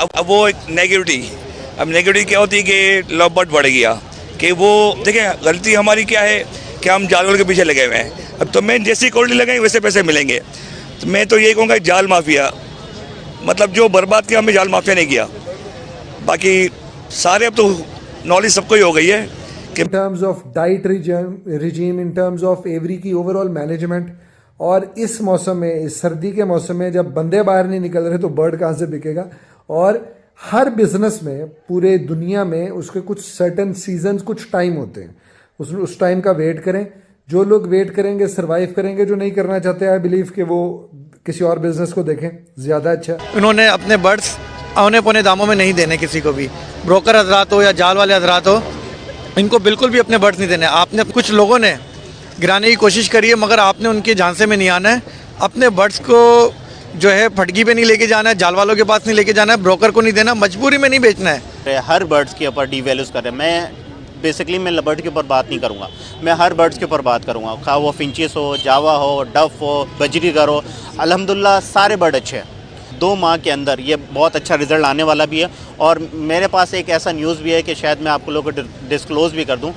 अब वो एक नेगेटिविटी, अब नेगेटिविटी क्या होती है कि लव बर्ड बढ़ गया कि वो देखिए गलती हमारी क्या है कि हम जानवर के पीछे लगे हुए हैं। अब तो मैं जैसी क्वालिटी लगाई वैसे पैसे मिलेंगे। तो मैं तो यही कहूँगा जाल माफिया, मतलब जो बर्बाद किया हमें जाल माफिया नहीं किया। बाकी सारे अब तो नॉलेज सबको ही हो गई है कि in terms of diet regime, in terms of every की ओवरऑल मैनेजमेंट। और इस मौसम में, इस सर्दी के मौसम में जब बंदे बाहर नहीं निकल रहे तो बर्ड कहाँ से बिकेगा। और हर बिजनेस में पूरे दुनिया में उसके कुछ सर्टेन सीजन्स, कुछ टाइम होते हैं, उस टाइम का वेट करें। जो लोग वेट करेंगे सर्वाइव करेंगे, जो नहीं करना चाहते आई बिलीव कि वो किसी और बिजनेस को देखें, ज़्यादा अच्छा। उन्होंने अपने बर्ड्स औने पौने दामों में नहीं देने किसी को भी, ब्रोकर हजरात हो या जाल वाले हजरात हो, इनको बिल्कुल भी अपने बर्ड्स नहीं देने। आपने कुछ लोगों ने गिराने की कोशिश करी है मगर आपने उनके झांसे में नहीं आना है। अपने बर्ड्स को जो है फटकी पे नहीं लेके जाना है, जाल वालों के पास नहीं लेके जाना है, ब्रोकर को नहीं देना, मजबूरी में नहीं बेचना है। हर बर्ड्स के ऊपर डीवैल्यूज कर रहे हैं। मैं बेसिकली मैं बर्ड के ऊपर बात नहीं करूँगा, मैं हर बर्ड्स के ऊपर बात करूँगा, खा वो फिंचेस हो, जावा हो, डफ हो, बजरीगर हो। अल्हम्दुलिल्लाह सारे बर्ड अच्छे हैं। 2 माह के अंदर ये बहुत अच्छा रिजल्ट आने वाला भी है। और मेरे पास एक ऐसा न्यूज़ भी है कि शायद मैं आप लोगों को डिस्क्लोज़ भी कर दूँ,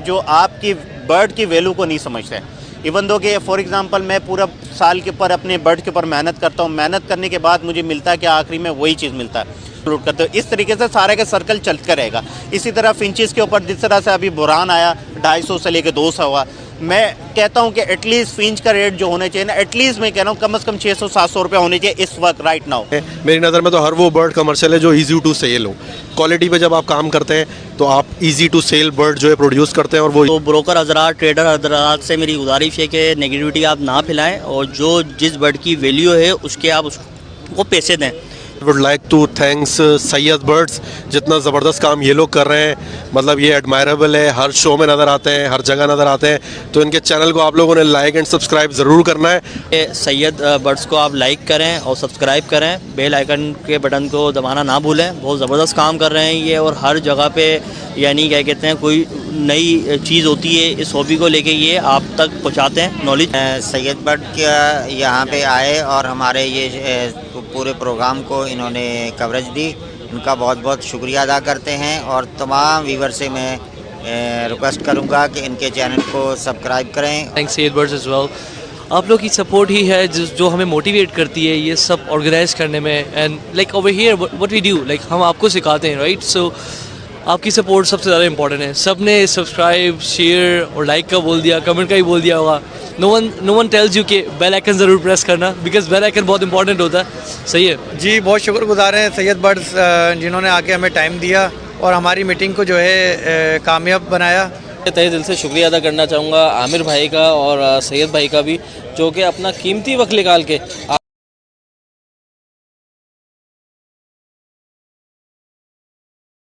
जो आपकी बर्ड की वैल्यू को नहीं समझते। इवन दो कि फॉर एग्जांपल मैं पूरा साल के ऊपर अपने बर्ड के ऊपर मेहनत करता हूँ, मेहनत करने के बाद मुझे मिलता है कि आखिरी में वही चीज़ मिलता है, लूट करते हो। इस तरीके से सारे का सर्कल चलता रहेगा। इसी तरह फिंचेस के ऊपर जिस तरह से अभी बुरान आया 250 से लेकर 200 हुआ, मैं कहता हूं कि एटलीस्ट फिंच का रेट जो होने चाहिए ना, एटलीस्ट मैं कह रहा हूं कम से कम 600-700 रुपये होने चाहिए इस वक्त राइट नाउ। मेरी नज़र में तो हर वो बर्ड कमर्शियल है जो इजी टू सेल हो। क्वालिटी पे जब आप काम करते हैं तो आप इजी टू सेल बर्ड जो है प्रोड्यूस करते हैं। और वो तो ब्रोकर हजरात, ट्रेडर हजरात से मेरी गुजारिश है कि नेगेटिविटी आप ना फैलाएं और जो जिस बर्ड की वैल्यू है उसके आप उसको पैसे दें। Would like to thanks Syed birds, जितना ज़बरदस्त काम ये लोग कर रहे हैं, मतलब ये एडमायरेबल है। हर शो में नज़र आते हैं, हर जगह नज़र आते हैं। तो इनके चैनल को आप लोगों ने लाइक एंड सब्सक्राइब ज़रूर करना है। सैयद बर्ड्स को आप लाइक करें और सब्सक्राइब करें, बेल आइकन के बटन को दबाना ना भूलें। बहुत ज़बरदस्त काम कर रहे हैं ये, और हर जगह पे यानी क्या कहते हैं, कोई नई चीज़ होती है इस हॉबी को लेके ये आप तक पहुँचाते हैं नॉलेज। सैयद बर्ड क्या यहाँ पे आए और हमारे ये पूरे प्रोग्राम को इन्होंने कवरेज दी, उनका बहुत बहुत शुक्रिया अदा करते हैं। और तमाम व्यूवर से मैं रिक्वेस्ट करूँगा कि इनके चैनल को सब्सक्राइब करें। Thanks Syed birds as well. आप लोग की सपोर्ट ही है जो हमें मोटिवेट करती है ये सब ऑर्गेनाइज करने में। And like over here what we do, like हम आपको सिखाते हैं, राइट। सो आपकी सपोर्ट सबसे ज़्यादा इंपॉर्टेंट है। सब ने सब्सक्राइब, शेयर और लाइक का बोल दिया, कमेंट का ही बोल दिया होगा। नो वन टेल्स यू कि बेल आइकन ज़रूर प्रेस करना, बिकॉज बेल आइकन बहुत इंपॉर्टेंट होता है। सही है जी, बहुत शुक्रगुजार हैं सैयद बर्ड्स जिन्होंने आके हमें टाइम दिया और हमारी मीटिंग को जो है कामयाब बनाया। तहे दिल से शुक्रिया अदा करना चाहूँगा आमिर भाई का और सैयद भाई का भी, जो कि अपना कीमती वक्त निकाल के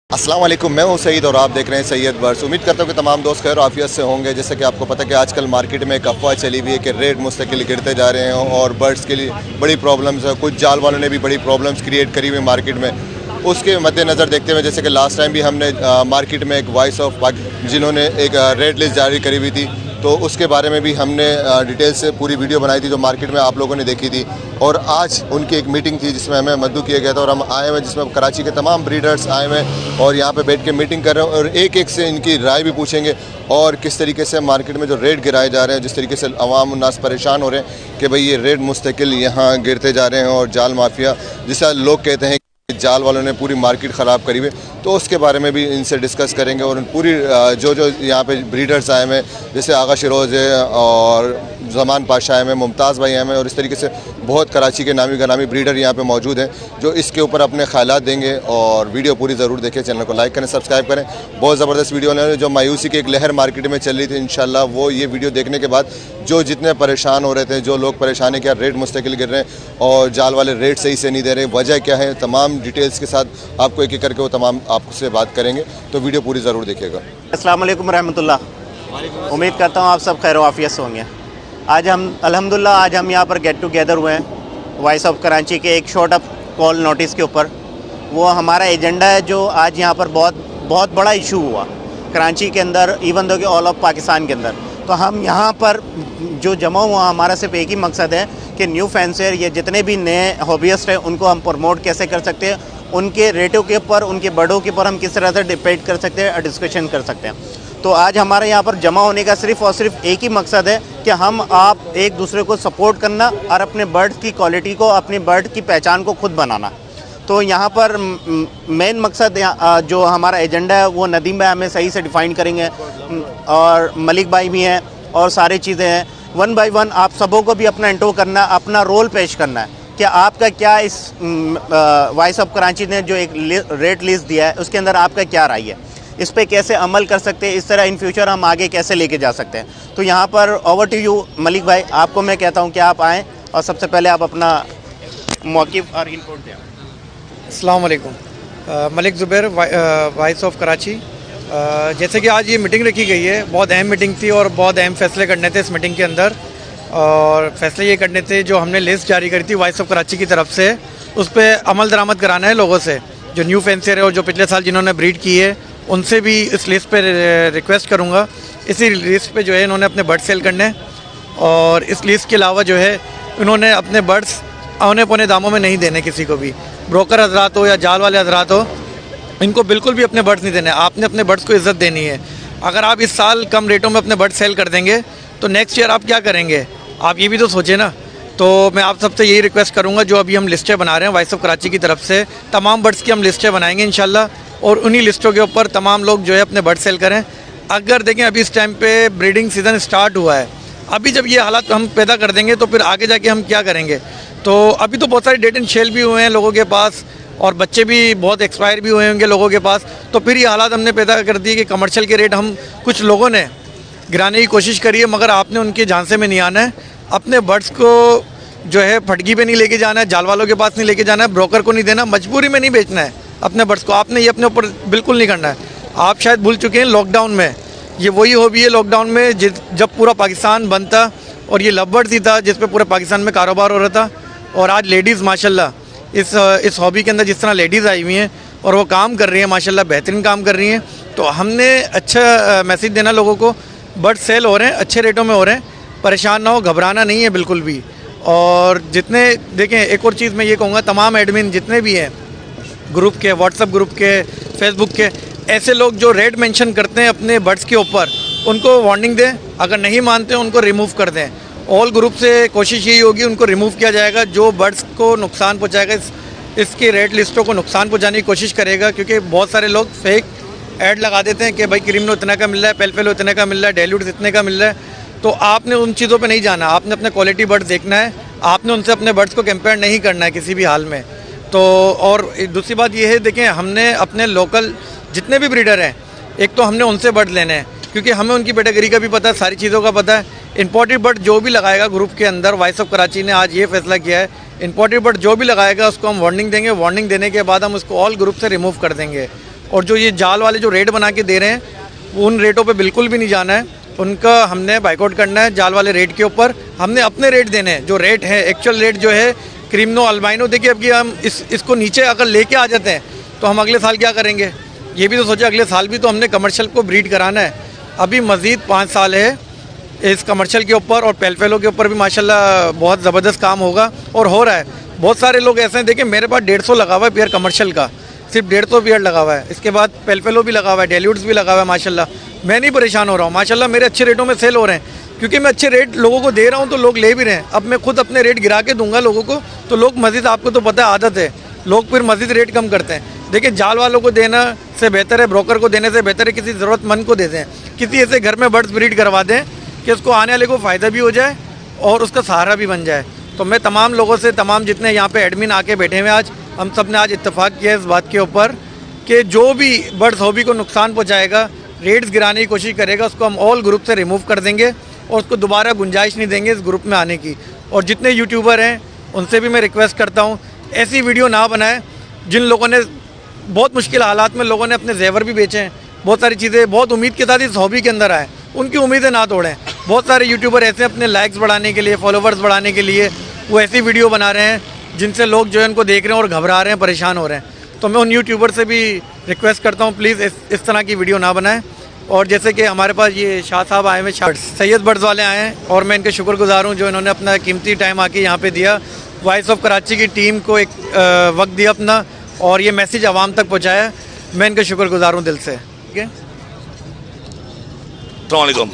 अस्सलाम वालेकुम, मैं हूं सईद और आप देख रहे हैं सैयद बर्ड्स। उम्मीद करता हूं कि तमाम दोस्त खैर आफियत से होंगे। जैसे कि आपको पता है कि आजकल मार्केट में एक अफवाह चली हुई है कि रेट मुस्तकिल गिरते जा रहे हैं और बर्ड्स के लिए बड़ी प्रॉब्लम्स है। कुछ जाल वालों ने भी बड़ी प्रॉब्लम्स क्रिएट करी हुई मार्केट में। उसके मद्देनज़र देखते हुए जैसे कि लास्ट टाइम भी हमने मार्केट में एक वॉइस ऑफ पाकिस्तान जिन्होंने एक रेड लिस्ट जारी करी हुई थी, तो उसके बारे में भी हमने डिटेल से पूरी वीडियो बनाई थी जो मार्केट में आप लोगों ने देखी थी। और आज उनकी एक मीटिंग थी जिसमें हमें मद्दू किया गया था और हम आए हुए, जिसमें कराची के तमाम ब्रीडर्स आए हुए और यहाँ पे बैठ के मीटिंग कर रहे हैं और एक एक से इनकी राय भी पूछेंगे और किस तरीके से मार्केट में जो रेट गिराए जा रहे हैं, जिस तरीके से अवाम उन्नास परेशान हो रहे हैं कि भाई ये रेट मुस्तकिल यहाँ गिरते जा रहे हैं और जाल माफिया जिसे लोग कहते हैं जाल वालों ने पूरी मार्केट ख़राब करी हुई, तो उसके बारे में भी इनसे डिस्कस करेंगे। और पूरी जो यहाँ पे ब्रीडर्स आए हैं, जैसे आगा शिरोज़ है और ज़मान पाशा है, मुमताज़ भाई हैं और इस तरीके से बहुत कराची के नामी गनामी ब्रीडर यहाँ पे मौजूद हैं जो इसके ऊपर अपने ख्यालात देंगे। और वीडियो पूरी ज़रूर देखें, चैनल को लाइक करें, सब्सक्राइब करें। बहुत ज़बरदस्त वीडियो ने जो मायूसी की एक लहर मार्केट में चल रही थी, इंशाल्लाह वो ये वीडियो देखने के बाद जो जितने परेशान हो रहे थे, जो लोग परेशान है क्या रेट मुस्तकिल गिर रहे हैं और जाल वाले रेट सही से नहीं दे रहे, वजह क्या है, तमाम डिटेल्स के साथ आपको एक एक करके वो तमाम आपसे बात करेंगे। तो वीडियो पूरी ज़रूर देखिएगा। अस्सलाम वालेकुम रहमतुल्लाह। उम्मीद करता हूँ आप सब खैर आफियत से होंगे। आज हम अल्हम्दुलिल्लाह आज हम यहाँ पर गेट टुगेदर हुए हैं वॉइस ऑफ कराची के एक शॉर्ट ऑफ कॉल नोटिस के ऊपर। वो हमारा एजेंडा है जो आज यहाँ पर बहुत बड़ा इशू हुआ कराची के अंदर, इवन दो कि ऑल ऑफ पाकिस्तान के अंदर। तो हम यहाँ पर जो जमा हुआ, हमारा सिर्फ एक ही मकसद है कि न्यू फैंसर ये जितने भी नए हॉबियस्ट हैं उनको हम प्रमोट कैसे कर सकते हैं उनके रेटों के ऊपर, उनके बर्डों के ऊपर हम किस तरह से डिपेंड कर सकते हैं और डिस्कशन कर सकते हैं। तो आज हमारे यहाँ पर जमा होने का सिर्फ़ और सिर्फ एक ही मकसद है कि हम आप एक दूसरे को सपोर्ट करना और अपने बर्ड्स की क्वालिटी को, अपने बर्ड की पहचान को खुद बनाना। तो यहाँ पर मेन मकसद जो हमारा एजेंडा है वो नदीम भाई हमें सही से डिफ़ाइन करेंगे और मलिक भाई भी हैं और सारी चीज़ें हैं। वन बाय वन आप सबों को भी अपना इंट्रो करना, अपना रोल पेश करना है कि आपका क्या इस वॉइस ऑफ कराची ने जो एक रेट लिस्ट दिया है उसके अंदर आपका क्या राय है, इस पे कैसे अमल कर सकते हैं, इस तरह इन फ्यूचर हम आगे कैसे लेके जा सकते हैं। तो यहाँ पर ओवर टू यू मलिक भाई, आपको मैं कहता हूँ कि आप आएँ और सबसे पहले आप अपना मौक़िफ़ और इनपुट दें। अस्सलाम वालेकुम। Malik Zubair, voice of Karachi. जैसे कि आज ये मीटिंग रखी गई है, बहुत अहम मीटिंग थी और बहुत अहम फैसले करने थे इस मीटिंग के अंदर। और फैसले ये करने थे, जो हमने लिस्ट जारी करी थी वॉइस ऑफ कराची की तरफ से, उस पर अमल दरामद कराना है लोगों से, जो न्यू फैंसर है और जो पिछले साल जिन्होंने ब्रीड की है उनसे भी इस लिस्ट पे रिक्वेस्ट करूँगा। इसी लिस्ट पे जो है इन्होंने अपने बर्ड सेल करने हैं और इस लिस्ट के अलावा जो है इन्होंने अपने बर्ड्स औने पौने दामों में नहीं देने किसी को भी, ब्रोकर हजरात हो या जाल वाले हजरात हो, इनको बिल्कुल भी अपने बर्ड्स नहीं देने। आपने अपने बर्ड्स को इज़्ज़त देनी है। अगर आप इस साल कम रेटों में अपने बर्ड्स सेल कर देंगे तो नेक्स्ट ईयर आप क्या करेंगे, आप ये भी तो सोचें ना। तो मैं आप सबसे यही रिक्वेस्ट करूँगा, जो अभी हम लिस्टें बना रहे हैं वॉइस ऑफ कराची की तरफ से, तमाम बर्ड्स की हम लिस्टें बनाएंगे इंशाल्लाह और उन्हीं लिस्टों के ऊपर तमाम लोग जो है अपने बर्ड सेल करें। अगर देखें अभी इस टाइम पे ब्रीडिंग सीज़न स्टार्ट हुआ है, अभी जब ये हालात हम पैदा कर देंगे तो फिर आगे जाके हम क्या करेंगे। तो अभी तो बहुत सारे डेट एंड शेल भी हुए हैं लोगों के पास और बच्चे भी बहुत एक्सपायर भी हुए होंगे लोगों के पास। तो फिर ये हालात हमने पैदा कर दिए कि कमर्शियल के रेट हम कुछ लोगों ने गिराने की कोशिश करी है, मगर आपने उनके झांसे में नहीं आना है। अपने बर्ड्स को जो है फटगी पे नहीं लेके जाना है, जाल वालों के पास नहीं लेके जाना है, ब्रोकर को नहीं देना, मजबूरी में नहीं बेचना है अपने बर्ड्स को। आपने ये अपने ऊपर बिल्कुल नहीं करना है। आप शायद भूल चुके हैं, लॉकडाउन में ये वही हॉबी है लॉकडाउन में जब पूरा पाकिस्तान बंद था और ये लव बर्ड्स ही था जिस पे पूरे पाकिस्तान में कारोबार हो रहा था। और आज लेडीज़ माशाल्लाह इस हॉबी के अंदर जिस तरह लेडीज़ आई हुई हैं और वो काम कर रही हैं माशाल्लाह, बेहतरीन काम कर रही हैं। तो हमने अच्छा मैसेज देना लोगों को, बर्ड सेल हो रहे हैं, अच्छे रेटों में हो रहे हैं, परेशान ना हो, घबराना नहीं है बिल्कुल भी। और जितने देखें, एक और चीज़ मैं ये कहूँगा, तमाम एडमिन जितने भी हैं ग्रुप के, व्हाट्सएप ग्रुप के, फेसबुक के, ऐसे लोग जो रेट मेंशन करते हैं अपने बर्ड्स के ऊपर, उनको वार्निंग दें। अगर नहीं मानते उनको रिमूव कर दें। ऑल ग्रुप से कोशिश यही होगी उनको रिमूव किया जाएगा जो बर्ड्स को नुकसान पहुंचाएगा, इसके रेट लिस्टों को नुकसान पहुंचाने की कोशिश करेगा। क्योंकि बहुत सारे लोग फेक ऐड लगा देते हैं कि भाई क्रीमनो इतने का मिल रहा है, पेलफेलो इतने का मिल रहा है, डेल्यूट्स इतने का मिल रहा है। तो आपने उन चीज़ों पे नहीं जाना, आपने अपने क्वालिटी बर्ड्स देखना है, आपने उनसे अपने बर्ड्स को कंपेयर नहीं करना है किसी भी हाल में। तो और दूसरी बात ये है, देखें हमने अपने लोकल जितने भी ब्रीडर हैं, एक तो हमने उनसे बर्ड लेने हैं क्योंकि हमें उनकी पेडिग्री का भी पता है, सारी चीज़ों का पता है। इंपोर्टेड बर्ड जो भी लगाएगा ग्रुप के अंदर, वॉइस ऑफ कराची ने आज ये फैसला किया है, इंपोर्टेड बर्ड जो भी लगाएगा उसको हम वार्निंग देंगे। वार्निंग देने के बाद हम उसको ऑल ग्रुप से रिमूव कर देंगे। और जो ये जाल वाले जो रेट बना के दे रहे हैं, उन रेटों पे बिल्कुल भी नहीं जाना है, उनका हमने बाइकआउट करना है। जाल वाले रेट के ऊपर हमने अपने रेट देने हैं, जो रेट है एक्चुअल रेट जो है क्रीमनो अल्बाइनो। देखिए अब कि हम इसको नीचे अगर लेके आ जाते हैं तो हम अगले साल क्या करेंगे, ये भी तो सोचे। अगले साल भी तो हमने कमर्शियल को ब्रीड कराना है, अभी मज़ीद 5 साल है इस कमर्शियल के ऊपर। और पेलफेलो के ऊपर भी माशाल्लाह बहुत ज़बरदस्त काम होगा और हो रहा है। बहुत सारे लोग ऐसे हैं, देखिए मेरे पास 150 लगा हुआ है पेयर कमर्शियल का, सिर्फ 150 पेयर लगा हुआ है। इसके बाद पेलफेलो भी लगा हुआ है, डेल्यूट्स भी लगा हुआ है माशाल्लाह। मैं नहीं परेशान हो रहा हूँ माशाल्लाह, मेरे अच्छे रेटों में सेल हो रहे हैं क्योंकि मैं अच्छे रेट लोगों को दे रहा हूँ तो लोग ले भी रहे हैं। अब मैं खुद अपने रेट गिरा के दूंगा लोगों को तो लोग मज़ीद, आपको तो पता है आदत है, लोग फिर मज़ीद रेट कम करते हैं। देखिए जाल वालों को देना से बेहतर है, ब्रोकर को देने से बेहतर है किसी ज़रूरतमंद को दे दें, किसी ऐसे घर में बर्ड्स ब्रीड करवा दें कि उसको आने वाले को फ़ायदा भी हो जाए और उसका सहारा भी बन जाए। तो मैं तमाम लोगों से, तमाम जितने यहाँ पे एडमिन आके बैठे हुए आज, हम सब ने आज इत्तेफाक किया इस बात के ऊपर कि जो भी बर्ड्स हॉबी को नुकसान पहुँचाएगा, रेट्स गिराने की कोशिश करेगा, उसको हम ऑल ग्रुप से रिमूव कर देंगे और उसको दोबारा गुंजाइश नहीं देंगे इस ग्रुप में आने की। और जितने यूट्यूबर हैं उनसे भी मैं रिक्वेस्ट करता हूँ, ऐसी वीडियो ना बनाएं जिन लोगों ने बहुत मुश्किल हालात में लोगों ने अपने जेवर भी बेचे हैं, बहुत सारी चीज़ें बहुत उम्मीद के साथ इस हॉबी के अंदर आए, उनकी उम्मीदें ना तोड़ें। बहुत सारे यूट्यूबर ऐसे अपने लाइक्स बढ़ाने के लिए, फॉलोवर्स बढ़ाने के लिए वो ऐसी वीडियो बना रहे हैं जिनसे लोग जो है उनको देख रहे हैं और घबरा रहे हैं, परेशान हो रहे हैं। तो मैं उन यूट्यूबर से भी रिक्वेस्ट करता हूँ प्लीज़ इस तरह की वीडियो ना बनाएं। और जैसे कि हमारे पास ये शाह साहब आए हुए, सैयद बर्ड्स वाले आए हैं और मैं इनके शुक्रगुजार हूँ जो इन्होंने अपना कीमती टाइम आके यहाँ पे दिया, वॉइस ऑफ कराची की टीम को एक वक्त दिया अपना और ये मैसेज आवाम तक पहुँचाया, मैं इनका शुक्रगुजार हूँ दिल से। ठीक है, अस्सलामुअलैकुम।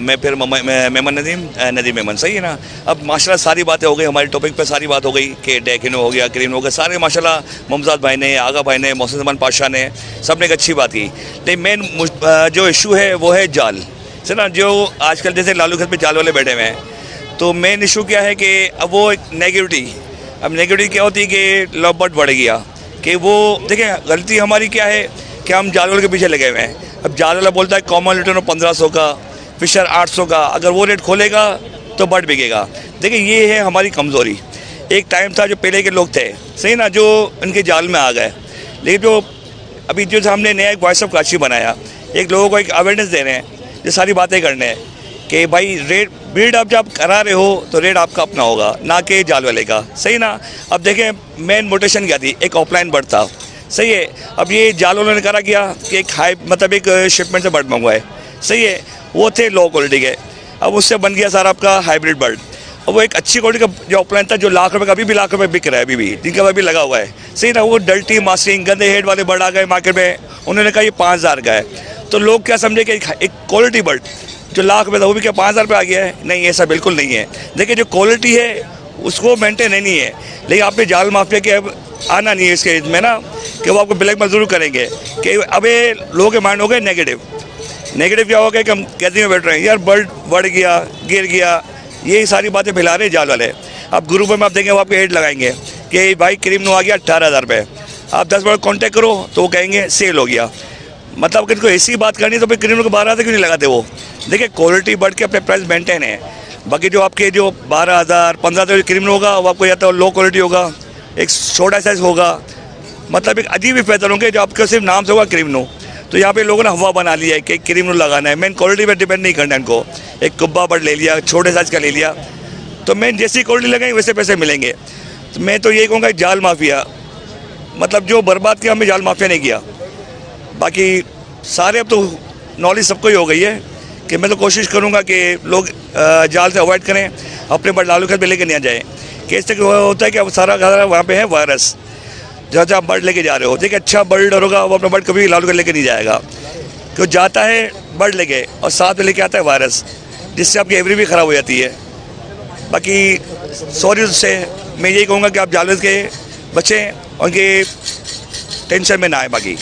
मैं फिर मेमन नदीम मेमन, सही है ना। अब माशाल्लाह सारी बातें हो गई, हमारे टॉपिक पे सारी बात हो गई कि डेकिनो हो गया, क्रीम हो गया, सारे माशाल्लाह मुमताज़ भाई ने, आगा भाई ने, मोहसिन ज़मान पाशा ने, सब ने एक अच्छी बात की। लेकिन मेन जो इशू है वो है जाल से ना, जो आजकल जैसे लालू खेत पे जाल वाले बैठे हुए हैं। तो मेन इशू क्या है कि अब वो एक नेगेटिविटी क्या होती है कि लव बर्ड बढ़ गया कि वो देखिए गलती हमारी क्या है कि हम जाल वाले के पीछे लगे हुए हैं। अब जाल वाला बोलता है कॉमन रिटर्न 1500 का, फिशर 800 का, अगर वो रेट खोलेगा तो बर्ड बिकेगा। देखिए ये है हमारी कमज़ोरी। एक टाइम था जो पहले के लोग थे, सही ना, जो इनके जाल में आ गए। लेकिन जो अभी जो हमने नया एक वॉइस ऑफ कराची बनाया, एक लोगों को एक अवेयरनेस दे रहे हैं, ये सारी बातें करने हैं कि भाई रेट ब्रीड आप जब करा रहे हो तो रेट आपका अपना होगा, ना कि जाल वाले का, सही ना। अब देखें मेन मोटेशन क्या थी, एक ऑफलाइन बर्ड था, सही है। अब ये जाल वालों ने करा किया कि एक हाई मतलब एक शिपमेंट से बर्ड मंगवाए, सही है, वो थे लो क्वालिटी के। अब उससे बन गया सारा आपका हाइब्रिड बर्ड। अब वो एक अच्छी क्वालिटी का जो ऑफलाइन था, जो लाख रुपये का अभी भी लाख रुपये बिक रहा है, अभी भी जिनका अभी लगा हुआ है, सही ना। वो डल्टी मास्टिंग गंदे हेड वाले बर्ड आ गए मार्केट में, उन्होंने कहा ये 5000 का है। तो लोग क्या समझे कि एक क्वालिटी बर्ड जो लाख रुपये था वो भी क्या 5000 रुपये आ गया है। नहीं, ऐसा बिल्कुल नहीं है। देखिए जो क्वालिटी है उसको मेंटेन नहीं है। लेकिन आपने जाल माफिया के अब आना नहीं है इसके में ना, कि वो आपको ब्लैक में ज़रूर करेंगे कि अब ये लोगों के माइंड हो गए नेगेटिव क्या हो गया कि हम कैदी में बैठ रहे हैं, यार बर्ड बढ़ गया, गिर गया, ये सारी बातें फैला रहे जाल वाले। अब ग्रुप में आप देखेंगे वो आपके हेड लगाएंगे कि भाई क्रीम नो आ गया 18,000 रुपये, आप 10 बार कॉन्टैक्ट करो तो वो कहेंगे सेल हो गया। मतलब किनको ऐसी बात करनी तो फिर क्रीम को 12,000 क्यों नहीं लगाते वो। देखिए क्वालिटी बढ़ के अपने प्राइस मेंटेन है। बाकी जो आपके जो 12,000 15,000 क्रीम होगा वो आपको या तो लो क्वालिटी होगा, एक छोटा साइज होगा, मतलब एक अजीब ही पैटर्न होंगे जो आपके सिर्फ नाम से होगा क्रीमनो। तो यहाँ पे लोगों ने हवा बना लिया है कि क्रीमनो लगाना है। मेन क्वालिटी पर डिपेंड नहीं करना है इनको। एक कुब्बा बर्ड ले लिया, छोटे साइज का ले लिया, तो मेन जैसी क्वालिटी लगाएंगे वैसे पैसे मिलेंगे। तो मैं तो यही कहूँगा जाल माफिया, मतलब जो बर्बाद किया हमें जाल माफिया ने किया। बाकी सारे अब तो नॉलेज सबको ही हो गई है कि मैं तो कोशिश करूँगा कि लोग जाल से अवॉइड करें, अपने बर्ड लालू खेत पे लेके नहीं आ जाए। कैसे होता है कि अब सारा वहाँ पे है वायरस, जहाँ जहाँ बर्ड लेके जा रहे हो, देखिए अच्छा बर्ड होगा वो अपना बर्ड कभी लालू खेत लेके नहीं जाएगा, क्यों जाता है बर्ड लेके और साथ में लेके आता है वायरस, जिससे आपकी एवरी भी ख़राब हो जाती है। बाकी सॉरी उससे मैं यही कहूँगा कि आप जाल के बचें, उनके टेंशन में ना आए। बाकी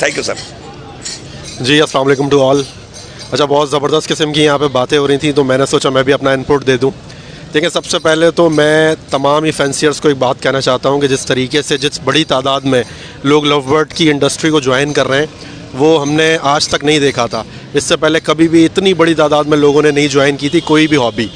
थैंक यू सर। जी अस्सलाम वालेकुम टू ऑल। अच्छा, बहुत ज़बरदस्त किस्म की यहाँ पे बातें हो रही थी, तो मैंने सोचा मैं भी अपना इनपुट दे दूँ। देखिए, सबसे पहले तो मैं तमाम ही फैंसियर्स को एक बात कहना चाहता हूँ कि जिस तरीके से जिस बड़ी तादाद में लोग लव बर्ड की इंडस्ट्री को ज्वाइन कर रहे हैं, वो हमने आज तक नहीं देखा था। इससे पहले कभी भी इतनी बड़ी तादाद में लोगों ने नहीं ज्वाइन की थी कोई भी हॉबी।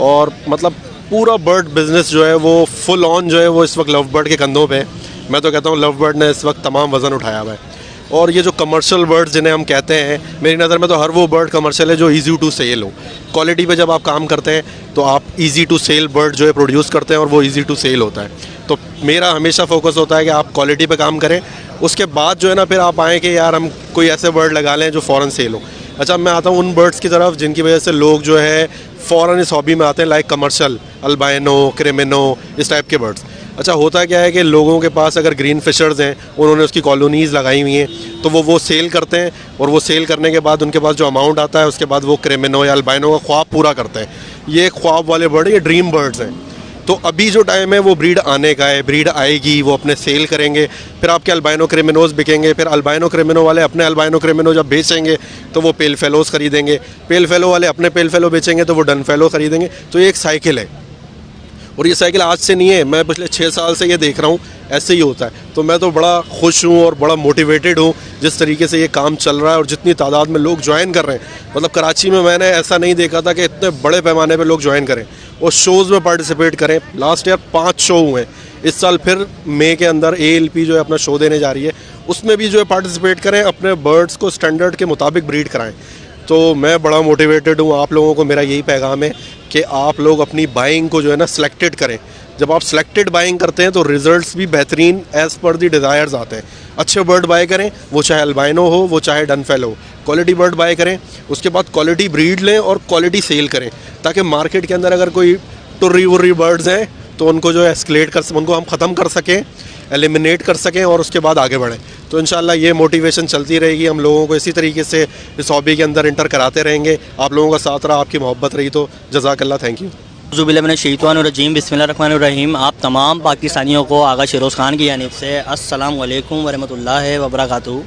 और मतलब पूरा बर्ड बिज़नेस जो है वो फुल ऑन जो है वो इस वक्त लव बर्ड के कंधों पे है। मैं तो कहता हूँ लव बर्ड ने इस वक्त तमाम वज़न उठाया हुआ है। और ये जो कमर्शियल बर्ड्स जिन्हें हम कहते हैं, मेरी नज़र में तो हर वो बर्ड कमर्शियल है जो इजी टू सेल हो। क्वालिटी पे जब आप काम करते हैं तो आप इजी टू सेल बर्ड जो है प्रोड्यूस करते हैं और वो इजी टू सेल होता है। तो मेरा हमेशा फोकस होता है कि आप क्वालिटी पे काम करें, उसके बाद जो है ना फिर आप आएँ कि यार हम कोई ऐसे बर्ड लगा लें जो फ़ौरन सेल हो। अच्छा, मैं आता हूँ उन बर्ड्स की तरफ जिनकी वजह से लोग जो है फ़ौरन इस हॉबी में आते हैं, लाइक कमर्शियल, अल्बाइनो, क्रेमिनो, इस टाइप के बर्ड्स। अच्छा, होता क्या है कि लोगों के पास अगर ग्रीन फिशर्स हैं, उन्होंने उसकी कॉलोनीज़ लगाई हुई हैं, तो वो सेल करते हैं और वो सेल करने के बाद उनके पास जो अमाउंट आता है उसके बाद वो क्रेमिनो या अल्बाइनो का ख्वाब पूरा करते हैं। ये ख्वाब वाले बर्ड, ये ड्रीम बर्ड्स हैं। तो अभी जो टाइम है वो ब्रीड आने का है, ब्रीड आएगी, वो अपने सेल करेंगे, फिर आपके अल्बाइनो क्रेमिनोज बिकेंगे, फिर अल्बाइनो क्रेमिनो वाले अपने अल्बाइनो क्रेमिनो जब बेचेंगे तो वो पेल फेलोज खरीदेंगे, पेल फेलो वाले अपने पेल फेलो बेचेंगे तो वो डन फेलो खरीदेंगे। तो ये एक साइकिल है और ये साइकिल आज से नहीं है, मैं पिछले 6 साल से ये देख रहा हूँ, ऐसे ही होता है। तो मैं तो बड़ा खुश हूँ और बड़ा मोटिवेटेड हूँ जिस तरीके से ये काम चल रहा है और जितनी तादाद में लोग ज्वाइन कर रहे हैं। मतलब कराची में मैंने ऐसा नहीं देखा था कि इतने बड़े पैमाने पे लोग ज्वाइन करें और शोज़ में पार्टिसिपेट करें। लास्ट ईयर 5 शो हुए, इस साल फिर मई के अंदर ALP जो है अपना शो देने जा रही है, उसमें भी जो है पार्टिसिपेट करें, अपने बर्ड्स को स्टैंडर्ड के मुताबिक ब्रीड कराएँ। तो मैं बड़ा मोटिवेटेड हूँ। आप लोगों को मेरा यही पैगाम है कि आप लोग अपनी बाइंग को जो है ना सिलेक्टेड करें। जब आप सिलेक्टेड बाइंग करते हैं तो रिजल्ट्स भी बेहतरीन एज़ पर दी डिज़ायर्स आते हैं। अच्छे बर्ड बाय करें, वो चाहे अल्बाइनो हो, वो चाहे डनफेलो हो, क्वालिटी बर्ड बाय करें, उसके बाद क्वालिटी ब्रीड लें और क्वालिटी सेल करें, ताकि मार्केट के अंदर अगर कोई टुर्री वुर्री बर्ड्स हैं तो उनको जो एस्केलेट कर उनको हम ख़त्म कर सकें, एलिमिनेट कर सकें और उसके बाद आगे बढ़ें। तो इंशाल्लाह ये मोटिवेशन चलती रहेगी, हम लोगों को इसी तरीके से इस हॉबी के अंदर इंटर कराते रहेंगे। आप लोगों का साथ रहा, आपकी मोहब्बत रही, तो जज़ाकल्लाह, थैंक यू। ज़ुबिल्लाहिमिनश्शैतानिर्रजीम बिस्मिल्लाहिर्रहमानिर्रहीम। आप तमाम पाकिस्तानियों को आगा शिरोज़ खान की जानिब से अस्सलाम वालेकुम वरहमतुल्लाहि वबरकातुहू।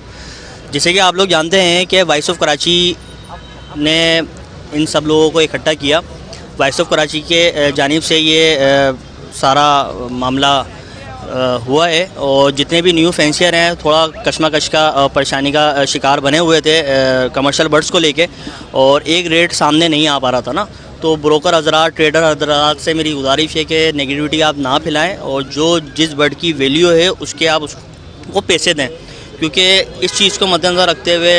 जैसे कि आप लोग जानते हैं कि वॉइस ऑफ कराची ने इन सब लोगों को इकट्ठा किया। वॉइस ऑफ कराची के जानिब से ये सारा मामला हुआ है और जितने भी न्यू फैंसियर हैं थोड़ा कशमकश का परेशानी का शिकार बने हुए थे कमर्शियल बर्ड्स को लेके, और एक रेट सामने नहीं आ पा रहा था ना, तो ब्रोकर हजरात, ट्रेडर हजरात से मेरी गुजारिश है कि नेगेटिविटी आप ना फैलाएं और जो जिस बर्ड की वैल्यू है उसके आप उसको पैसे दें, क्योंकि इस चीज़ को मद्देनज़र रखते हुए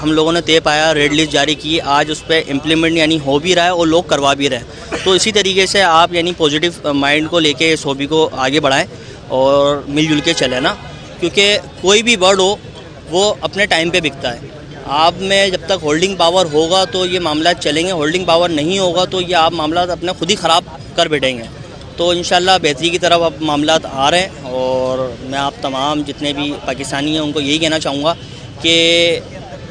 हम लोगों ने तय पाया, रेड लिस्ट जारी की, आज उस पर इम्प्लीमेंट यानी हो भी रहा है और लोग करवा भी रहे हैं। तो इसी तरीके से आप यानी पॉजिटिव माइंड को लेके इस हॉबी को आगे बढ़ाएं और मिलजुल के चले ना, क्योंकि कोई भी बर्ड हो वो अपने टाइम पे बिकता है। आप में जब तक होल्डिंग पावर होगा तो ये मामला चलेंगे, होल्डिंग पावर नहीं होगा तो ये आप मामला अपने खुद ही ख़राब कर बैठेंगे। तो इंशाल्लाह बेहतरी की तरफ अब मामला आ रहे हैं और मैं आप तमाम जितने भी पाकिस्तानी हैं उनको यही कहना चाहूँगा कि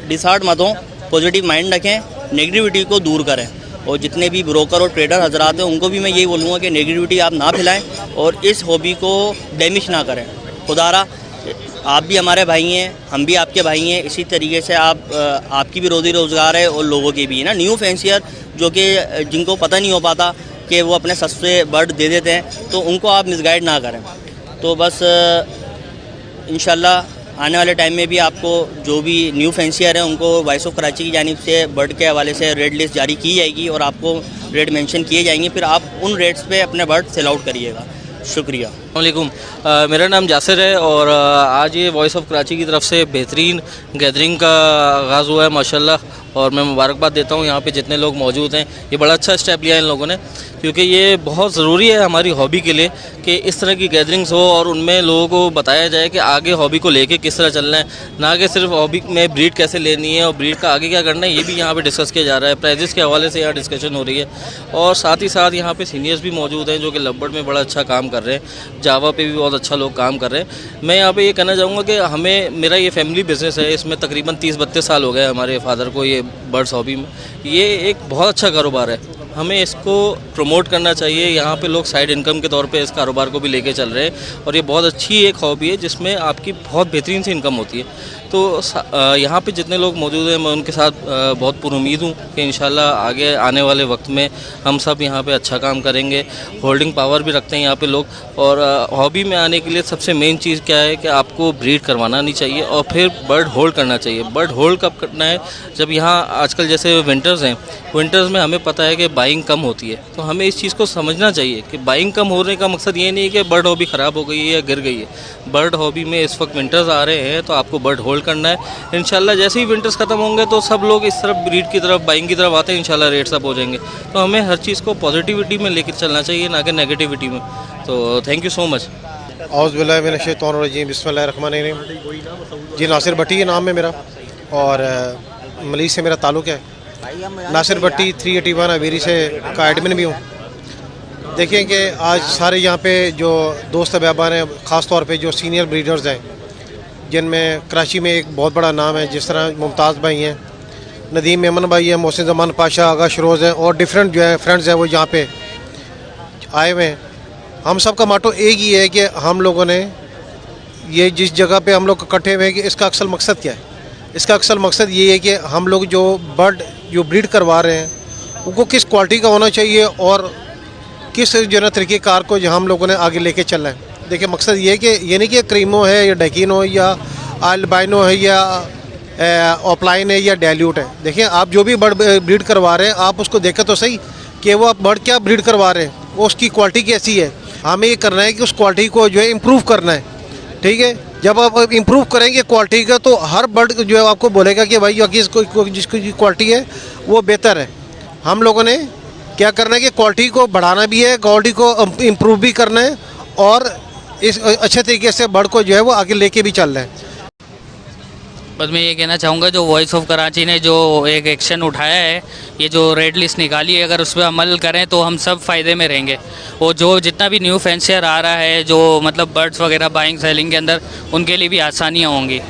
डिसहार्ट मत हो, पॉजिटिव माइंड रखें, नेगेटिविटी को दूर करें, और जितने भी ब्रोकर और ट्रेडर हजरात हैं उनको भी मैं यही बोलूँगा कि नेगेटिविटी आप ना फैलाएं और इस हॉबी को डैमेज ना करें। खुदारा आप भी हमारे भाई हैं, हम भी आपके भाई हैं, इसी तरीके से आपकी भी रोज़ी रोज़गार है और लोगों की भी है ना। न्यू फैंसियर जो कि जिनको पता नहीं हो पाता कि वो अपने सस्ते बर्ड दे देते हैं, तो उनको आप मिसगाइड ना करें। तो बस इंशाल्लाह आने वाले टाइम में भी आपको जो भी न्यू फैंसियर हैं उनको वॉइस ऑफ कराची की जानिब से बर्ड के हवाले से रेड लिस्ट जारी की जाएगी और आपको रेट मेंशन किए जाएंगे, फिर आप उन रेट्स पे अपने बर्ड सेल आउट करिएगा। शुक्रिया। वालेकुम, मेरा नाम जासिर है और आज ये वॉइस ऑफ कराची की तरफ से बेहतरीन गैदरिंग का आगाज़ हुआ है माशाल्लाह, और मैं मुबारकबाद देता हूँ यहाँ पे जितने लोग मौजूद हैं। ये बड़ा अच्छा स्टेप लिया है इन लोगों ने, क्योंकि ये बहुत ज़रूरी है हमारी हॉबी के लिए कि इस तरह की गैदरिंग्स हो और उनमें लोगों को बताया जाए कि आगे हॉबी को लेके किस तरह चलना है, ना कि सिर्फ हॉबी में ब्रीड कैसे लेनी है और ब्रीड का आगे क्या करना है, ये भी यहाँ पे डिस्कस किया जा रहा है। प्राइजेस के हवाले से यहाँ डिस्कशन हो रही है और साथ ही साथ यहाँ पे सीनियर्स भी मौजूद हैं जो कि लवबर्ड में बड़ा अच्छा काम कर रहे हैं, जावा पे भी बहुत अच्छा लोग काम कर रहे हैं। मैं यहाँ पे ये कहना चाहूँगा कि मेरा ये फैमिली बिजनेस है, इसमें तकरीबन 30-32 साल हो गए हमारे फादर को ये बर्ड्स हॉबी में। ये एक बहुत अच्छा कारोबार है, हमें इसको प्रमोट करना चाहिए। यहाँ पे लोग साइड इनकम के तौर पे इस कारोबार को भी लेके चल रहे हैं और ये बहुत अच्छी एक हॉबी है जिसमें आपकी बहुत बेहतरीन सी इनकम होती है। तो यहाँ पे जितने लोग मौजूद हैं मैं उनके साथ बहुत पुरुमीद हूँ कि इंशाल्लाह आगे आने वाले वक्त में हम सब यहाँ पे अच्छा काम करेंगे। होल्डिंग पावर भी रखते हैं यहाँ पे लोग, और हॉबी में आने के लिए सबसे मेन चीज़ क्या है कि आपको ब्रीड करवाना नहीं चाहिए और फिर बर्ड होल्ड करना चाहिए। बर्ड होल्ड कब करना है? जब यहाँ आजकल जैसे विंटर्स हैं, विंटर्स में हमें पता है कि बाइंग कम होती है, तो हमें इस चीज़ को समझना चाहिए कि बाइंग कम होने का मकसद ये नहीं है कि बर्ड हॉबी ख़राब हो गई है या गिर गई है। बर्ड हॉबी में इस वक्त विंटर्स आ रहे हैं तो आपको बर्ड होल्ड करना है। इंशाल्लाह जैसे ही विंटर्स ख़त्म होंगे तो सब लोग इस तरफ ब्रीड की तरफ, बाइंग की तरफ आते हैं, इंशाल्लाह रेट्स अप हो जाएंगे। तो हमें हर चीज़ को पॉजिटिविटी में लेकर चलना चाहिए, ना कि नेगेटिविटी में। तो थैंक यू सो मच। औज़ुबिल्लाहिमिनश्शैतानिर्रजीम बिस्मिल्लाहिर्रहमानिर्रहीम। जी नासिर भट्टी ये नाम है मेरा और मलीज से मेरा ताल्लुक़ है। नासिर भट्टी 381 अवेरी से का एडमिन भी हूँ। देखिए कि आज सारे यहाँ पे जो दोस्त अहबान हैं, ख़ास तौर पे जो सीनियर ब्रीडर्स हैं, जिनमें कराची में एक बहुत बड़ा नाम है, जिस तरह मुमताज़ भाई हैं, नदीम मेमन भाई हैं, मोहसिन ज़मान पाशा, आगा शरोज़ हैं और डिफरेंट जो है फ्रेंड्स हैं वो यहाँ पे आए हुए हैं। हम सब का माटो एक ही है कि हम लोगों ने ये जिस जगह पे हम लोग इकट्ठे हुए हैं कि इसका अक्सर मकसद क्या है। इसका अक्सर मकसद ये है कि हम लोग जो बर्ड जो ब्रीड करवा रहे हैं उनको किस क्वालिटी का होना चाहिए और किस जो है तरीक़ेकार को जो हम लोगों ने आगे लेके चलना है। देखिए मकसद ये है कि ये नहीं कि क्रीमो है या डेकिनो या अल्बाइनो है या ऑफलाइन है या डेल्यूट है। देखिए आप जो भी बर्ड ब्रीड करवा रहे हैं आप उसको देखें तो सही कि वो आप बर्ड क्या ब्रीड करवा रहे हैं, वो उसकी क्वालिटी कैसी है। हमें ये करना है कि उस क्वालिटी को जो है इम्प्रूव करना है, ठीक है। जब आप इम्प्रूव करेंगे क्वालिटी का तो हर बर्ड जो है आपको बोलेगा कि भाई जिसकी क्वालिटी है वो बेहतर है। हम लोगों ने क्या करना है कि क्वालिटी को बढ़ाना भी है, क्वालिटी को इम्प्रूव भी करना है और इस अच्छे तरीके से बर्ड को जो है वो आगे लेके भी चल रहे हैं। बस मैं ये कहना चाहूँगा जो वॉइस ऑफ कराची ने जो एक एक्शन उठाया है, ये जो रेड लिस्ट निकाली है, अगर उस पर अमल करें तो हम सब फ़ायदे में रहेंगे। और जो जितना भी न्यू फैंसियर आ रहा है, जो मतलब बर्ड्स वगैरह बाइंग सेलिंग के अंदर, उनके लिए भी आसानियाँ होंगी।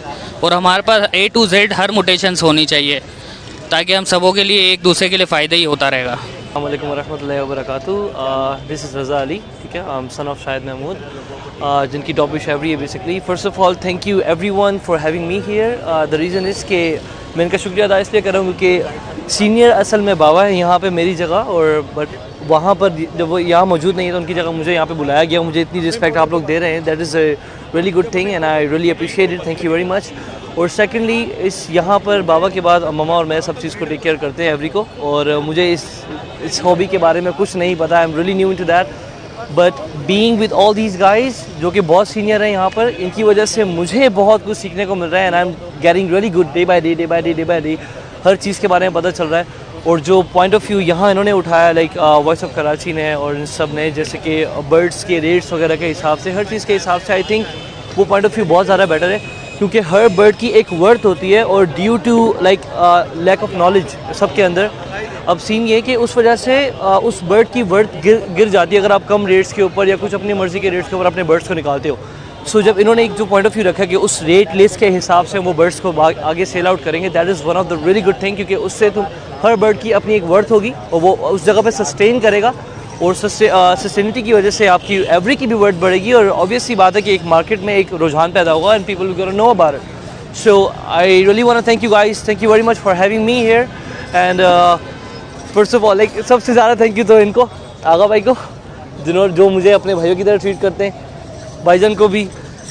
और हमारे पास A to Z हर मुटेशंस होनी चाहिए, ताकि हम सबों के लिए एक दूसरे के लिए फ़ायदा ही होता रहेगा। अस्सलाम वालेकुम वरहमतुल्लाहि वबरकातुहू। दिस इज़ रज़ा अली, ठीक है, सन ऑफ शाहिद महमूद, जिनकी टॉपिक शेवरी है basically. First of all thank you everyone for having me here. The reason is कि मैं इनका शुक्रिया अदा इसलिए कर रहा हूँ कि सीनियर असल में बाबा है यहाँ पे मेरी जगह, और बट वहाँ पर जब वो यहाँ मौजूद नहीं है तो उनकी जगह मुझे यहाँ पे बुलाया गया। मुझे इतनी रिस्पेक्ट आप लोग दे रहे हैं, that is a really good thing and I really appreciate it, thank you very much. और सेकेंडली इस यहाँ पर बाबा के बाद ममा और मैं सब चीज़ को टेक केयर करते हैं एवरी को, और मुझे इस हॉबी के बारे में कुछ नहीं पता, I am really new into that, but being with all these guys जो कि बहुत सीनियर हैं यहाँ पर, इनकी वजह से मुझे बहुत कुछ सीखने को मिल रहा है and I am getting really good day by day हर चीज़ के बारे में पता चल रहा है। और जो पॉइंट ऑफ व्यू यहाँ इन्होंने उठाया, लाइक वॉइस ऑफ कराची ने और इन सब ने, जैसे कि बर्ड्स के रेट्स वगैरह के हिसाब से, हर चीज़ के हिसाब से, आई थिंक वो पॉइंट ऑफ व्यू बहुत ज़्यादा बेटर है, क्योंकि हर बर्ड की एक वर्थ होती है और due to like lack of knowledge सबके अंदर, अब सीन ये कि उस वजह से उस बर्ड की वर्थ गिर जाती है अगर आप कम रेट्स के ऊपर या कुछ अपनी मर्ज़ी के रेट्स के ऊपर अपने बर्ड्स को निकालते हो। सो जब इन्होंने एक जो पॉइंट ऑफ व्यू रखा कि उस रेट लिस्ट के हिसाब से वो बर्ड्स को आगे सेल आउट करेंगे, that is one of the really good thing, क्योंकि उससे तुम हर बर्ड की अपनी एक वर्थ होगी और वो उस जगह पर सस्टेन करेगा, और सस्टेनिटी की वजह से आपकी एवरी की भी वर्थ बढ़ेगी, और ऑब्वियस सी बात है कि एक मार्केट में एक रुझान पैदा होगा and people will know about it. So I really want to thank you guys, thank you very much for having me here and first of all like सबसे ज़्यादा थैंक यू तो इनको, आगा भाई को, जो मुझे अपने भाइयों की तरह ट्रीट करते हैं, भाईजान को भी,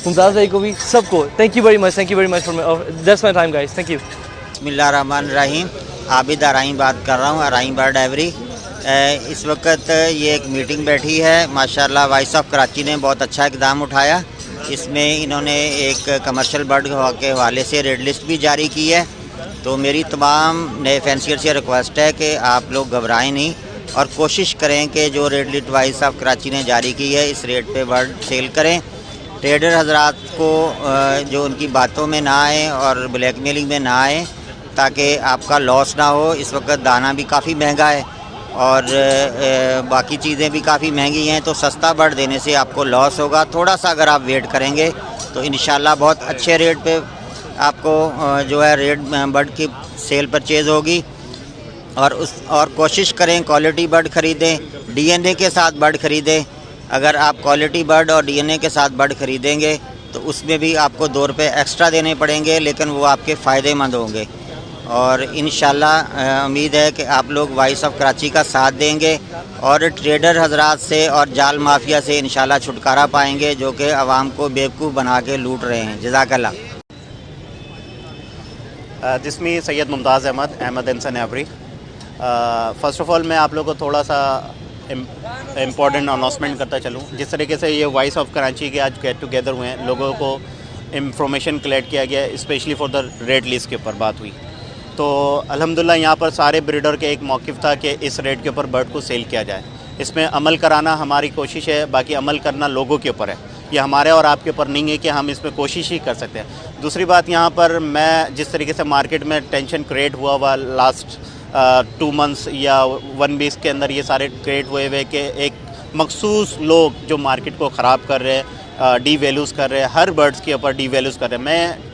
मुमताज़ भाई को भी, सबको thank you very much for that's my time guys, thank you. बिस्मिल्लाहिर्रहमानिर्रहीम, आबिद अराइन बात कर रहा हूँ, अराइन बर्ड एवरी। इस वक्त ये एक मीटिंग बैठी है, माशाल्लाह वॉइस ऑफ कराची ने बहुत अच्छा इक़दाम उठाया। इसमें इन्होंने एक कमर्शियल बर्ड के हवाले से रेड लिस्ट भी जारी की है, तो मेरी तमाम नए फैंसियर से रिक्वेस्ट है कि आप लोग घबराएं नहीं और कोशिश करें कि जो red list voice of Karachi ने जारी की है इस रेट पे बर्ड सेल करें। ट्रेडर हजरात को जो उनकी बातों में ना आए और ब्लैकमेलिंग में ना आए, ताकि आपका लॉस ना हो। इस वक्त दाना भी काफ़ी महंगा है और बाकी चीज़ें भी काफ़ी महंगी हैं, तो सस्ता बर्ड देने से आपको लॉस होगा। थोड़ा सा अगर आप वेट करेंगे तो इंशाल्लाह बहुत अच्छे रेट पे आपको जो है रेट बर्ड की सेल परचेज़ होगी। और कोशिश करें क्वालिटी बर्ड ख़रीदें, डीएनए के साथ बर्ड ख़रीदें। अगर आप क्वालिटी बर्ड और डीएनए के साथ बर्ड ख़रीदेंगे तो उसमें भी आपको 2 रुपये एक्स्ट्रा देने पड़ेंगे, लेकिन वो आपके फ़ायदेमंद होंगे। और इंशाल्लाह उम्मीद है कि आप लोग वॉइस ऑफ कराची का साथ देंगे और ट्रेडर हजरात से और जाल माफिया से इंशाल्लाह छुटकारा पाएंगे, जो कि आवाम को बेवकूफ़ बना के लूट रहे हैं। जज़ाकल्लाह। जिसमें सैयद मुमताज़ अहमद इंसान एवरी। फ़र्स्ट ऑफ़ ऑल मैं आप लोगों को थोड़ा सा इम्पॉर्टेंट अनाउंसमेंट करता चलूँ। जिस तरीके से ये वॉइस ऑफ कराची के आज गेट टुगेदर हुए हैं, लोगों को इंफॉर्मेशन कलेक्ट किया गया, specially for the rate list के ऊपर बात हुई, तो अल्हम्दुलिल्लाह यहाँ पर सारे ब्रीडर के एक मौक़िफ़ था कि इस रेट के ऊपर बर्ड को सेल किया जाए। इसमें अमल कराना हमारी कोशिश है, बाकी अमल करना लोगों के ऊपर है, ये हमारे और आपके ऊपर नहीं है कि हम इसमें कोशिश ही कर सकते हैं। दूसरी बात, यहाँ पर मैं जिस तरीके से मार्केट में टेंशन क्रिएट हुआ लास्ट 2 मंथ्स या 1 वीक के अंदर, ये सारे क्रिएट हुए कि एक मखसूस लोग जो मार्केट को ख़राब कर रहे हैं, डी वैल्यूज़ कर रहे हैं, हर बर्ड्स के ऊपर डी वैल्यूज़ कर रहे हैं। मैं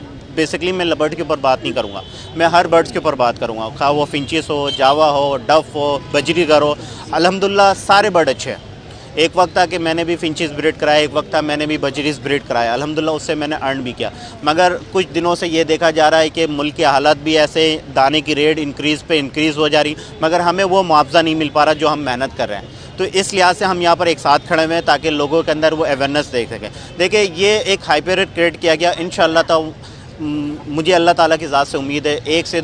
बर्ड के ऊपर बात नहीं करूँगा, मैं हर बर्ड्स के ऊपर बात करूँगा, खा वो फिंचेस हो, जावा हो, डफ हो, बजरीगर हो। अल्हम्दुलिल्लाह सारे बर्ड अच्छे हैं। एक वक्त था कि मैंने भी फिंचेस ब्रीड कराया, एक वक्त था मैंने भी बजरीज ब्रीड कराया, अल्हम्दुलिल्लाह उससे मैंने अर्न भी किया। मगर कुछ दिनों से ये देखा जा रहा है कि मुल्क की हालत भी ऐसे, दाने की रेट इंक्रीज़ हो जा रही, मगर हमें वो मुआवजा नहीं मिल पा रहा जो हम मेहनत कर रहे हैं। तो इस लिहाज से हम यहाँ पर एक साथ खड़े हुए हैं ताकि लोगों के अंदर वो अवेयरनेस देख सकें। देखिए, ये एक हाइपर क्रिएट किया गया, इंशाअल्लाह तो मुझे अल्लाह ताला की ज़ात से उम्मीद है 1 से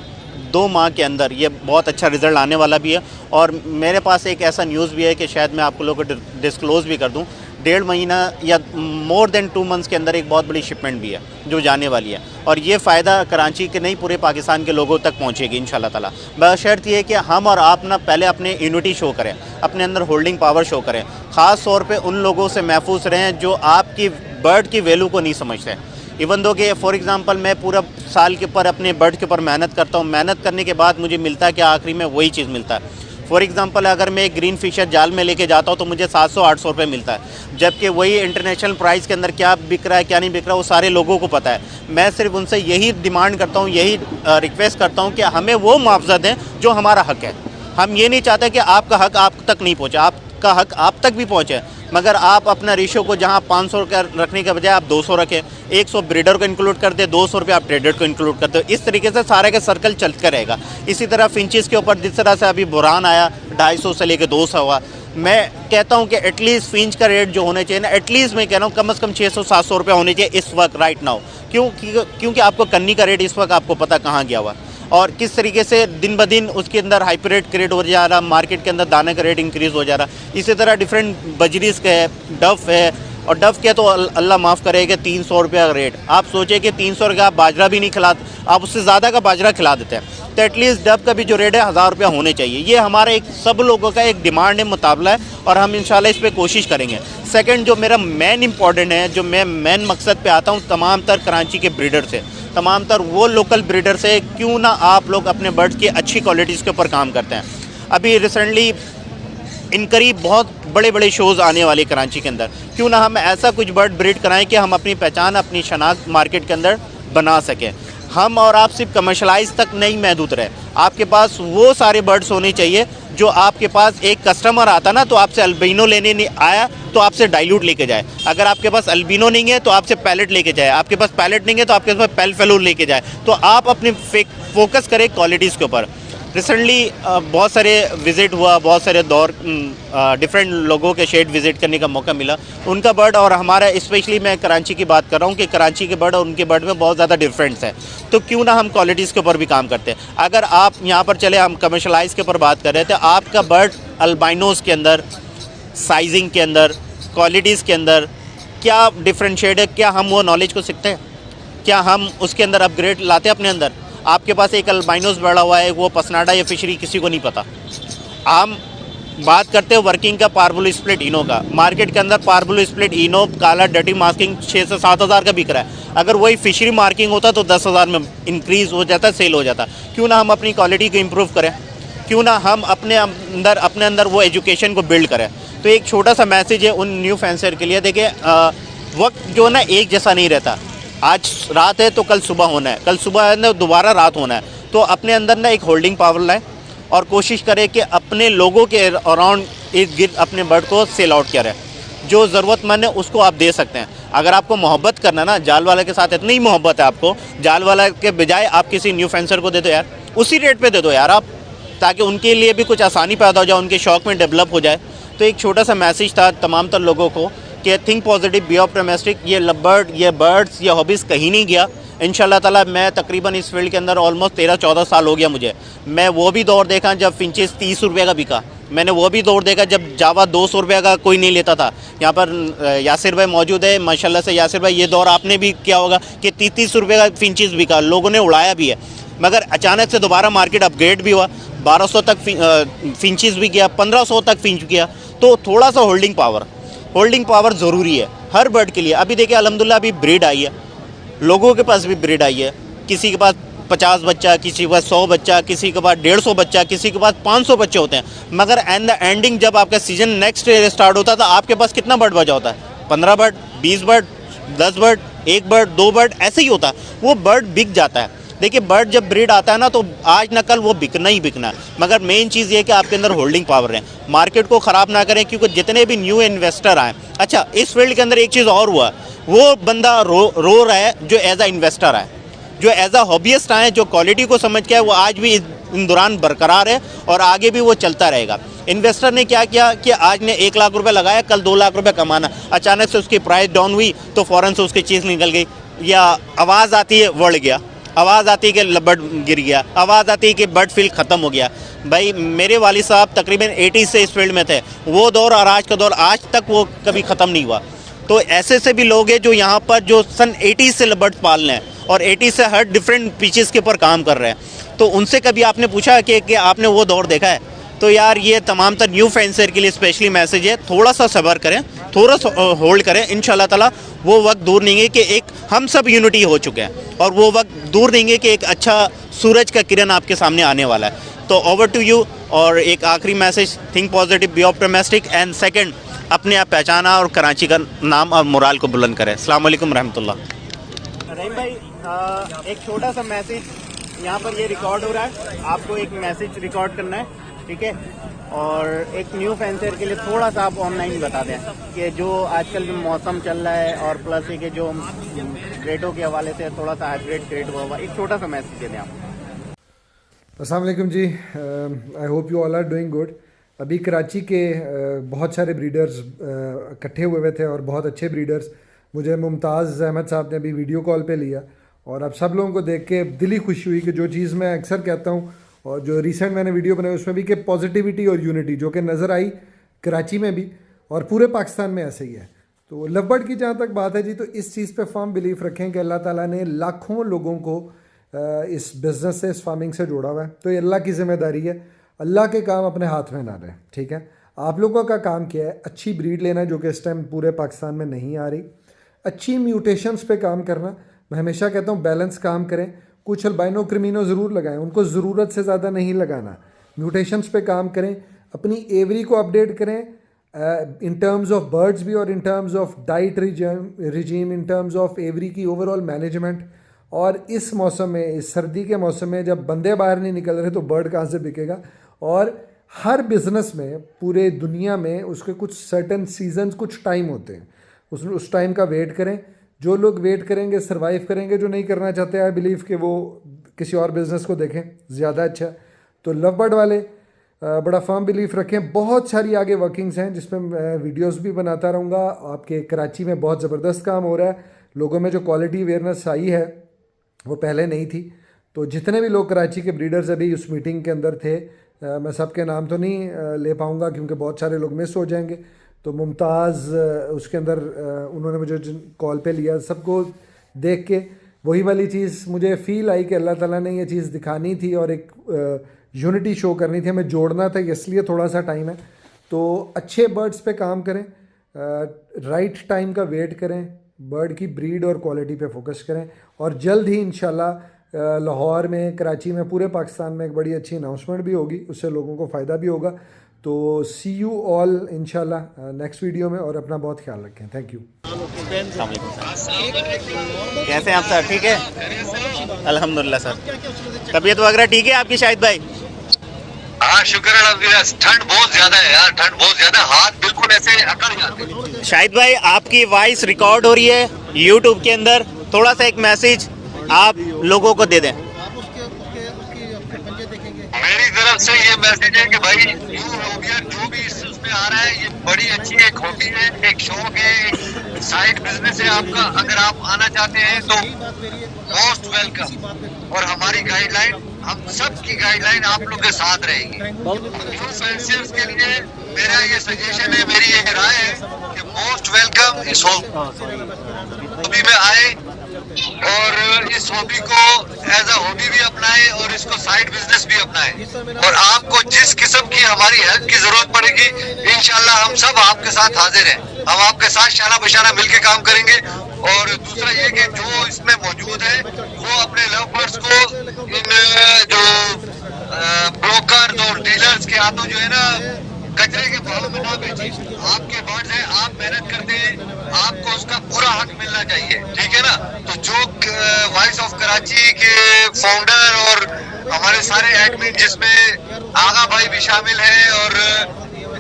2 माह के अंदर ये बहुत अच्छा रिज़ल्ट आने वाला भी है। और मेरे पास एक ऐसा न्यूज़ भी है कि शायद मैं आप लोगों को डिस्क्लोज़ भी कर दूं, 1.5 महीना या मोर देन 2 मंथ्स के अंदर एक बहुत बड़ी शिपमेंट भी है जो जाने वाली है, और ये फ़ायदा कराची के नहीं पूरे पाकिस्तान के लोगों तक पहुँचेगी इंशाल्लाह ताला। बशर्त ये है कि हम और आप ना पहले अपने यूनिटी शो करें, अपने अंदर होल्डिंग पावर शो करें, ख़ास तौर पर उन लोगों से महफूज रहें जो आपकी बर्ड की वैल्यू को नहीं समझते। इवन दो कि फॉर एग्जांपल मैं पूरा साल के ऊपर अपने बर्ड के ऊपर मेहनत करता हूँ, मेहनत करने के बाद मुझे मिलता है कि आखिरी में वही चीज़ मिलता है। फॉर एग्जांपल अगर मैं एक ग्रीन फिशर जाल में लेके जाता हूँ तो मुझे 700-800 रुपये मिलता है, जबकि वही इंटरनेशनल प्राइस के अंदर क्या बिक रहा है क्या नहीं बिक रहा वो सारे लोगों को पता है। मैं सिर्फ उनसे यही डिमांड करता हूँ, यही रिक्वेस्ट करता हूँ कि हमें वो मुआवजा दें जो हमारा हक है। हम ये नहीं चाहते कि आपका हक आप तक नहीं पहुँचे, आपका हक आप तक भी पहुँचे, मगर आप अपना रेशियो को जहाँ 500 का रखने के बजाय आप 200 रखें, 100 ब्रीडर को इंक्लूड कर दे, 200 रुपये आप ट्रेडर को इंक्लूड करते हो। इस तरीके से सारे का सर्कल चलता रहेगा। इसी तरह फिंचेस के ऊपर जिस तरह से अभी बुरहान आया 250 से लेके 200 हुआ, मैं कहता हूँ कि एटलीस्ट फिंच का रेट जो होने चाहिए ना, एटलीस्ट मैं कह रहा हूँ कम से कम 600-700 रुपये होने चाहिए इस वक्त राइट नाउ। क्योंकि आपको कन्नी का रेट इस वक्त आपको पता कहाँ गया हुआ और किस तरीके से दिन ब दिन उसके अंदर हाइपर रेट क्रिएट हो जा रहा, मार्केट के अंदर दाने का रेट इंक्रीज़ हो जा रहा। इसी तरह डिफरेंट बजरीज का है, डफ है, और डफ के तो अल्लाह माफ़ करेगा 300 रुपये का रेट। आप सोचे कि 300 रुपये आप बाजरा भी नहीं खिलाते, आप उससे ज़्यादा का बाजरा खिला देते हैं, तो एटलीस्ट डफ का भी जो रेट है 1000 रुपया होने चाहिए। ये हमारा एक सब लोगों का एक डिमांड है, मुताबला है, और हम इंशाल्लाह इस पर कोशिश करेंगे। सेकंड जो मेरा मेन इंपॉर्टेंट है, जो मैं मेन मकसद पे आता हूँ तमाम तर कराची के ब्रीडर से, तमाम तर वो लोकल ब्रीडर से, क्यों ना आप लोग अपने बर्ड्स की अच्छी क्वालिटीज़ के ऊपर काम करते हैं। अभी रिसेंटली इन करीब बहुत बड़े बड़े शोज़ आने वाले कराची के अंदर, क्यों ना हम ऐसा कुछ बर्ड ब्रीड कराएं कि हम अपनी पहचान, अपनी शनाख्त मार्केट के अंदर बना सकें। हम और आप सिर्फ कमर्शलाइज तक नहीं महदूद रहे, आपके पास वो सारे बर्ड्स होने चाहिए जो आपके पास एक कस्टमर आता ना तो आपसे अल्बिनो लेने नहीं आया तो आपसे डाइल्यूट लेके जाए, अगर आपके पास अल्बिनो नहीं है तो आपसे पैलेट लेके जाए, आपके पास पैलेट नहीं है तो आपके पास पेल फेलूर लेके जाए। तो आप अपने फोकस करें क्वालिटीज़ के ऊपर। रिसेंटली बहुत सारे विज़िट हुआ, बहुत सारे दौर डिफरेंट लोगों के शेड विज़िट करने का मौका मिला, उनका बर्ड और हमारा, स्पेशली मैं कराची की बात कर रहा हूँ कि कराची के बर्ड और उनके बर्ड में बहुत ज़्यादा डिफरेंस है। तो क्यों ना हम क्वालिटीज़ के ऊपर भी काम करते हैं। अगर आप यहाँ पर चले, हम कमर्शलाइज के ऊपर बात कर रहे थे, आपका बर्ड अल्बाइनोज़ के अंदर, साइजिंग के अंदर, क्वालिटीज़ के अंदर क्या डिफरेंशिएट है, क्या हम वो नॉलेज को सीखते हैं, क्या हम उसके अंदर अपग्रेड लाते हैं अपने अंदर। आपके पास एक अल्बाइनोस बैठा हुआ है, वो पसनाडा या फिशरी किसी को नहीं पता। हम बात करते हैं वर्किंग का पार्बुल स्प्लिट इनो का, मार्केट के अंदर पार्बुल स्प्लिट इनो काला डटी मास्किंग 6 से 7 हज़ार का बिक रहा है। अगर वही फिशरी मार्किंग होता तो 10 हज़ार में इंक्रीज़ हो जाता, सेल हो जाता। क्यों ना हम अपनी क्वालिटी को इम्प्रूव करें, क्यों ना हम अपने अंदर वो एजुकेशन को बिल्ड करें। तो एक छोटा सा मैसेज है उन न्यू फैंसर के लिए, देखिए वक्त जो ना एक जैसा नहीं रहता। आज रात है तो कल सुबह होना है, कल सुबह है ना दोबारा रात होना है। तो अपने अंदर ना एक होल्डिंग पावर लाए और कोशिश करें कि अपने लोगों के अराउंड इर्द गिर्द अपने बर्ड को सेल आउट करें। जो ज़रूरतमंद है उसको आप दे सकते हैं। अगर आपको मोहब्बत करना ना, जाल वाले के साथ इतनी मोहब्बत है आपको, जाल वाला के बजाय आप किसी न्यू फेंसर को दे दो यार, उसी रेट पे दे दो यार आप, ताकि उनके लिए भी कुछ आसानी पैदा हो जाए, उनके शौक़ में डेवलप हो जाए। तो एक छोटा सा मैसेज था तमाम तर लोगों को कि थिंक पॉजिटिव, बी ऑप्टिमिस्टिक। ये लबर्ड, ये बर्ड्स, ये हॉबीज़ कहीं नहीं गया इंशाल्लाह ताला। मैं तकरीबन इस फील्ड के अंदर ऑलमोस्ट 13-14 साल हो गया मुझे। मैं वो भी दौर देखा जब फिंचेस 30 रुपये का बिका, मैंने वो भी दौर देखा जब जावा 200 रुपये का कोई नहीं लेता था। यहाँ पर यासिर भाई मौजूद है, माशाल्लाह से यासिर भाई, ये दौर आपने भी किया होगा कि 30-30 रुपये का फिंचेस बिका, लोगों ने उड़ाया भी है। मगर अचानक से दोबारा मार्केट अपग्रेड भी हुआ, 1200 तक फिंचेस भी गया, 1500 तक फिंच गया। तो थोड़ा सा होल्डिंग पावर ज़रूरी है हर बर्ड के लिए। अभी देखिए अल्हम्दुलिल्लाह अभी ब्रीड आई है, लोगों के पास भी ब्रीड आई है, किसी के पास 50 बच्चा, किसी के पास 100 बच्चा, किसी के पास 150 बच्चा, किसी के पास 500 बच्चे होते हैं। मगर एंड द एंडिंग जब आपका सीजन नेक्स्ट स्टार्ट होता है तो आपके पास कितना बर्ड बचा होता है? 15 bird, 20 bird, 10 bird, 1 bird, 2 bird, ऐसे ही होता है। वो बर्ड बिक जाता है। देखिए बर्ड जब ब्रीड आता है ना तो आज न कल वो बिकना ही बिकना है। मगर मेन चीज़ ये है कि आपके अंदर होल्डिंग पावर है, मार्केट को ख़राब ना करें। क्योंकि जितने भी न्यू इन्वेस्टर आए, अच्छा इस फील्ड के अंदर एक चीज़ और हुआ, वो बंदा रो रहा है जो एज आ इन्वेस्टर आए, जो एज आ हॉबीस्ट आए, जो क्वालिटी को समझ के आए, वो आज भी इन दौरान बरकरार है और आगे भी वो चलता रहेगा। इन्वेस्टर ने क्या किया कि आज ने 1 लाख रुपए लगाया, कल 2 लाख रुपए कमाना, अचानक से उसकी प्राइस डाउन हुई तो फ़ौरन से उसकी चीज़ निकल गई, या आवाज़ आती है बढ़ गया, आवाज़ आती है कि बर्ड गिर गया, आवाज़ आती है कि बर्ड फील्ड ख़त्म हो गया। भाई मेरे वालिद साहब तकरीबन 80 से इस फील्ड में थे, वो दौर और आज का दौर आज तक वो कभी ख़त्म नहीं हुआ। तो ऐसे से भी लोग हैं जो यहाँ पर जो सन 80 से बर्ड पाल रहे हैं और 80 से हर डिफरेंट पिचेस के ऊपर काम कर रहे हैं। तो उनसे कभी आपने पूछा कि आपने वो दौर देखा है? तो यार ये तमाम तर न्यू फेंसर के लिए स्पेशली मैसेज है, थोड़ा सा सब्र करें, थोड़ा सा होल्ड करें, इंशाल्लाह ताला वो वक्त दूर नहीं है कि एक हम सब यूनिटी हो चुके हैं, और वो वक्त दूर नहीं है कि एक अच्छा सूरज का किरण आपके सामने आने वाला है। तो ओवर टू यू। और एक आखिरी message, think positive, be optimistic, and second, अपने आप पहचाना और कराची का नाम और मोराल को बुलंद करें। अस्सलाम वालेकुम रहमतुल्लाह। रहीम भाई, एक छोटा सा मैसेज, यहाँ पर ये रिकॉर्ड हो रहा है, आपको एक मैसेज रिकॉर्ड करना है, ठीक है? और एक न्यू फैंसर के लिए थोड़ा सा आप ऑनलाइन बता दें कि जो आजकल जो मौसम चल रहा है, और प्लस ये कि जो ग्रेडों के हवाले से थोड़ा सा हाइब्रिड ग्रेड हुआ, एक छोटा सा मैसेज दे दें आप। अस्सलाम वालेकुम जी, I hope you all are doing good. अभी कराची के बहुत सारे ब्रीडर्स इकट्ठे हुए थे और बहुत अच्छे ब्रीडर्स, मुझे मुमताज़ अहमद साहब ने अभी वीडियो कॉल पे लिया, और अब सब लोगों को देख के दिली खुशी हुई कि जो चीज़ मैं अक्सर कहता हूँ और जो रिसेंट मैंने वीडियो बनाई उसमें भी, कि पॉजिटिविटी और यूनिटी जो कि नज़र आई कराची में भी और पूरे पाकिस्तान में ऐसे ही है। तो लव बर्ड की जहाँ तक बात है जी, तो इस चीज़ पे फर्म बिलीफ रखें कि अल्लाह ताला ने लाखों लोगों को इस बिज़नेस से, इस फार्मिंग से जोड़ा हुआ है। तो ये अल्लाह की ज़िम्मेदारी है, अल्लाह के काम अपने हाथ में ना रहें, ठीक है? आप लोगों का काम क्या है? अच्छी ब्रीड लेना जो कि इस टाइम पूरे पाकिस्तान में नहीं आ रही, अच्छी म्यूटेशंस पे काम करना। मैं हमेशा कहता हूँ बैलेंस काम करें, कुछ अल्बाइनो क्रिमिनो ज़रूर लगाएं, उनको ज़रूरत से ज़्यादा नहीं लगाना, म्यूटेशंस पे काम करें, अपनी एवरी को अपडेट करें इन टर्म्स ऑफ बर्ड्स भी और in terms of diet regime, in terms of every की ओवरऑल मैनेजमेंट। और इस मौसम में, इस सर्दी के मौसम में जब बंदे बाहर नहीं निकल रहे तो बर्ड कहाँ से बिकेगा? और हर बिज़नेस में पूरे दुनिया में उसके कुछ सर्टन सीजन्स, कुछ टाइम होते हैं, उस टाइम का वेट करें। जो लोग वेट करेंगे सर्वाइव करेंगे, जो नहीं करना चाहते आई बिलीव कि वो किसी और बिज़नेस को देखें, ज़्यादा अच्छा। तो लव बर्ड वाले बड़ा फर्म बिलीफ रखें। बहुत सारी आगे वर्किंग्स हैं जिसमें मैं वीडियोस भी बनाता रहूँगा। आपके कराची में बहुत ज़बरदस्त काम हो रहा है, लोगों में जो क्वालिटी अवेयरनेस आई है वो पहले नहीं थी। तो जितने भी लोग कराची के ब्रीडर्स अभी उस मीटिंग के अंदर थे, मैं सबके नाम तो नहीं ले पाऊँगा क्योंकि बहुत सारे लोग मिस हो जाएंगे। तो मुमताज़ उसके अंदर उन्होंने मुझे कॉल पे लिया, सबको देख के वही वाली चीज़ मुझे फ़ील आई कि अल्लाह ताला ने ये चीज़ दिखानी थी और एक यूनिटी शो करनी थी, हमें जोड़ना था, इसलिए थोड़ा सा टाइम है। तो अच्छे बर्ड्स पे काम करें, राइट टाइम का वेट करें, बर्ड की ब्रीड और क्वालिटी पे फोकस करें, और जल्द ही इंशाल्लाह लाहौर में, कराची में, पूरे पाकिस्तान में एक बड़ी अच्छी अनाउंसमेंट भी होगी, उससे लोगों को फ़ायदा भी होगा। तो सी यू ऑल इंशाल्लाह नेक्स्ट वीडियो में, और अपना बहुत ख्याल रखें। Thank you. कैसे हैं आप सर? ठीक है अल्हम्दुलिल्लाह सर। तबीयत वगैरह ठीक है आपकी शाहिद भाई? हाँ शुक्र है। ठंड बहुत ज्यादा है यार, ठंड बहुत ज्यादा, हाथ बिल्कुल ऐसे अकड़ जाते हैं। शाहिद भाई आपकी वॉइस रिकॉर्ड हो रही है यूट्यूब के अंदर, थोड़ा सा एक मैसेज आप लोगों को दे दें। मेरी तरफ से ये मैसेज है कि भाई जो भी इसमें आ रहा है ये बड़ी अच्छी एक हॉबी है, एक शौक है, एक साइड बिजनेस है आपका। अगर आप आना चाहते हैं तो मोस्ट वेलकम, और हमारी गाइडलाइन, हम सब की गाइडलाइन आप लोग के साथ रहेगी। न्यू फैंसियर्स के लिए मेरा ये सजेशन है, मेरी ये राय है कि मोस्ट वेलकम इस हॉबी में आए और इस हॉबी को एज अ हॉबी भी अपनाएं और इसको साइड बिजनेस भी अपनाएं। और आपको जिस किस्म की हमारी हेल्प की जरूरत पड़ेगी इंशाल्लाह हम सब आपके साथ हाजिर हैं, हम आपके साथ शाना बशाना मिलके काम करेंगे। और दूसरा ये कि जो इसमें मौजूद है वो अपने लव बर्ड्स को इन जो ब्रोकर और डीलर्स के हाथों जो है ना कचरे के भाव में ना बेचे। आपके बर्ड्स हैं, आप मेहनत करते हैं, आपको उसका पूरा हक मिलना चाहिए, ठीक है ना? तो जो वॉइस ऑफ कराची के फाउंडर और हमारे सारे एडमिन, जिसमें आगा भाई भी शामिल है और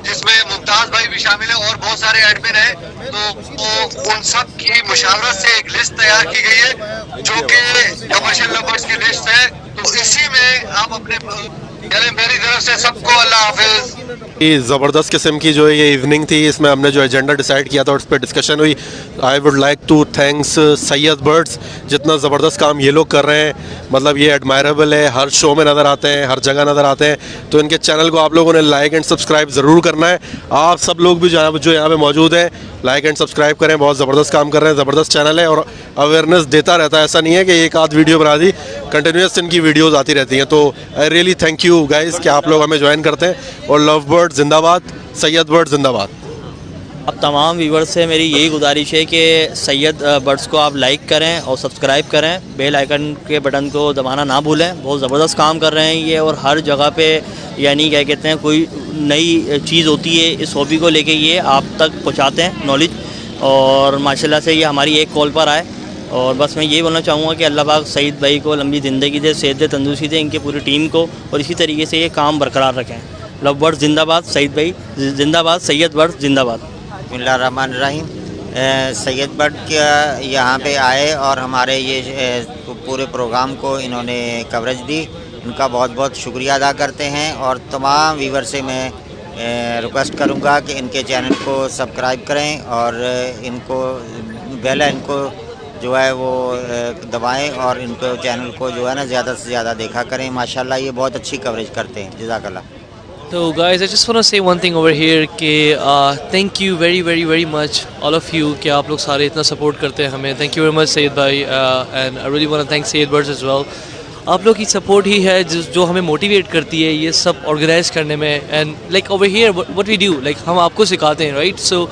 जिसमें मुमताज भाई भी शामिल है और बहुत सारे एडमिन हैं, तो उन सब की मुशावरत से एक लिस्ट तैयार की गई है जो कि कमर्शियल लवर्स की लिस्ट है। तो इसी में आप अपने मेरी तरफ से सबको अल्लाह हाफिज। ये ज़बरदस्त किस्म की जो ये इवनिंग थी, इसमें हमने जो एजेंडा डिसाइड किया था और उस पर डिस्कशन हुई। I would like to thanks Syed birds, जितना ज़बरदस्त काम ये लोग कर रहे हैं, मतलब ये एडमायरेबल है, हर शो में नज़र आते हैं, हर जगह नज़र आते हैं। तो इनके चैनल को आप लोगों ने लाइक एंड सब्सक्राइब ज़रूर करना है। आप सब लोग भी जो यहाँ पे मौजूद हैं लाइक एंड सब्सक्राइब करें, बहुत ज़बरदस्त काम कर रहे हैं, ज़बरदस्त चैनल है और अवेयरनेस देता रहता है। ऐसा नहीं है कि एक आध वीडियो बना दी, कंटिन्यूस इनकी वीडियोज़ आती रहती हैं। तो I really thank you guys कि आप लोग हमें ज्वाइन करते हैं। और लव बर्ड जिंदाबाद, सैयद बर्ड जिंदाबाद। अब तमाम व्यूवर्स से मेरी यही गुजारिश है कि सैयद बर्ड्स को आप लाइक करें और सब्सक्राइब करें, बेल आइकन के बटन को दबाना ना भूलें। बहुत ज़बरदस्त काम कर रहे हैं ये, और हर जगह पे यानी क्या कहते हैं कोई नई चीज़ होती है इस हॉबी को लेके ये आप तक पहुंचाते हैं नॉलेज, और माशाल्लाह से ये हमारी एक कॉल पर आए। और बस मैं यही बोलना चाहूँगा कि अल्लाह पाक सईद भाई को लंबी ज़िंदगी दे, सेहत दे, तंदुरुस्ती दे, इनकी पूरी टीम को, और इसी तरीके से ये काम बरकरार रखें। लव बर्ड्स जिंदाबाद, सईद भाई जिंदाबाद, सैयद बर्ड्स जिंदाबाद। बिस्मिल्लाहिर्रहमानिर्रहीम। सैयद बर्ड के यहाँ पे आए और हमारे ये पूरे प्रोग्राम को इन्होंने कवरेज दी, इनका बहुत बहुत शुक्रिया अदा करते हैं। और तमाम व्यूवर से मैं रिक्वेस्ट करूँगा कि इनके चैनल को सब्सक्राइब करें और इनको बेल इनको जो है वो दबाएं, और इनको चैनल को जो है ना ज़्यादा से ज़्यादा देखा करें। माशाल्लाह ये बहुत अच्छी कवरेज करते हैं। जज़ाकल्लाह। So guys, I just want to say one thing over here कि thank you very much all of you कि आप लोग सारे इतना support करते हैं हमें। Thank you very much Syed भाई, and I really want to thank Syed birds as well। आप लोग की support ही है जो हमें motivate करती है ये सब organize करने में, and like over here what we do, like हम आपको सिखाते हैं, right? So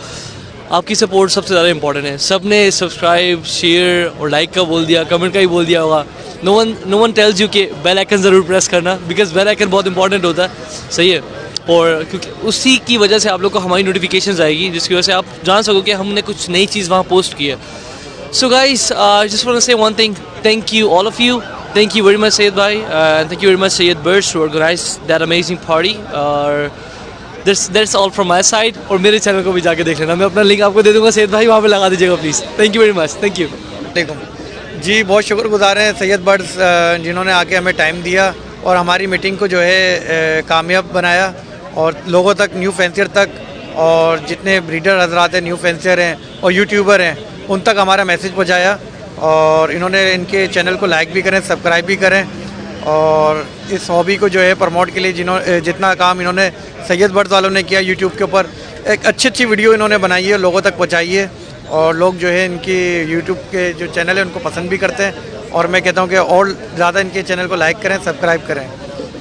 आपकी सपोर्ट सबसे ज़्यादा इंपॉर्टेंट है। सब ने सब्सक्राइब, शेयर और लाइक का बोल दिया, कमेंट का ही बोल दिया होगा। नो वन टेल्स यू कि बेल आइकन ज़रूर प्रेस करना, बिकॉज बेल आइकन बहुत इंपॉर्टेंट होता है, सही है। और क्योंकि उसी की वजह से आप लोग को हमारी नोटिफिकेशंस आएगी, जिसकी वजह से आप जान सको कि हमने कुछ नई चीज़ वहाँ पोस्ट की है। So guys, just want to say one thing, thank you all of you, thank you very much Syed भाई, and thank you very much Syed birds to organise that amazing party. और That's all from my side। और मेरे channel को भी जाके देख लेना, मैं अपना लिंक आपको दे दूंगा सैयद भाई, वहाँ पे लगा दीजिएगा please. Thank you very much, thank you. जी बहुत शुक्रगुजार हैं सैयद बर्ड्स जिन्होंने आके हमें टाइम दिया और हमारी मीटिंग को जो है कामयाब बनाया, और लोगों तक, न्यू फैंसियर तक, और जितने ब्रीडर हजरात हैं, न्यू फैंसियर हैं और यूट्यूबर हैं, उन तक हमारा मैसेज पहुँचाया। और इन्होंने इनके चैनल को लाइक भी करें, सब्सक्राइब भी करें, और इस हॉबी को जो है प्रमोट के लिए जितना काम इन्होंने सैयद बर्ड्स वालों ने किया यूट्यूब के ऊपर, एक अच्छी वीडियो इन्होंने बनाई है, लोगों तक पहुंचाई है, और लोग जो है इनकी यूट्यूब के जो चैनल है उनको पसंद भी करते हैं। और मैं कहता हूं कि और ज़्यादा इनके चैनल को लाइक करें, सब्सक्राइब करें।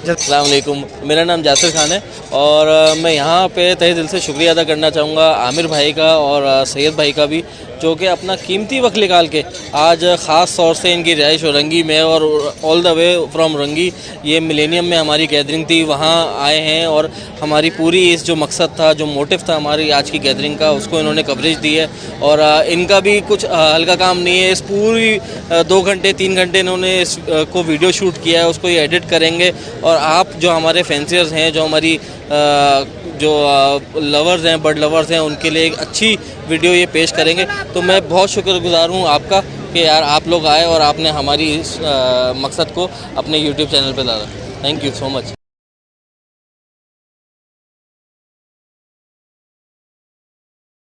अस्सलाम वालेकुम, मेरा नाम जासिर खान है, और मैं यहाँ पे तहे दिल से शुक्रिया अदा करना चाहूँगा आमिर भाई का और सैयद भाई का भी, जो कि अपना कीमती वक्त निकाल के आज ख़ास तौर से इनकी रिहाइश रंगी में और ऑल द वे फ्रॉम रंगी, ये मिलेनियम में हमारी गैदरिंग थी, वहाँ आए हैं, और हमारी पूरी इस जो मकसद था, जो मोटिव था हमारी आज की गैदरिंग का, उसको इन्होंने कवरेज दी है। और इनका भी कुछ हल्का काम नहीं है, इस पूरी 2 घंटे 3 घंटे इन्होंने इस को वीडियो शूट किया है, उसको ये एडिट करेंगे, और आप जो हमारे फैंसियर्स हैं, जो हमारी जो लवर्स हैं, बर्ड लवर्स हैं, उनके लिए एक अच्छी वीडियो ये पेश करेंगे। तो मैं बहुत शुक्रगुजार हूँ आपका कि यार आप लोग आए और आपने हमारी इस मकसद को अपने यूट्यूब चैनल पे डाला। Thank you so much.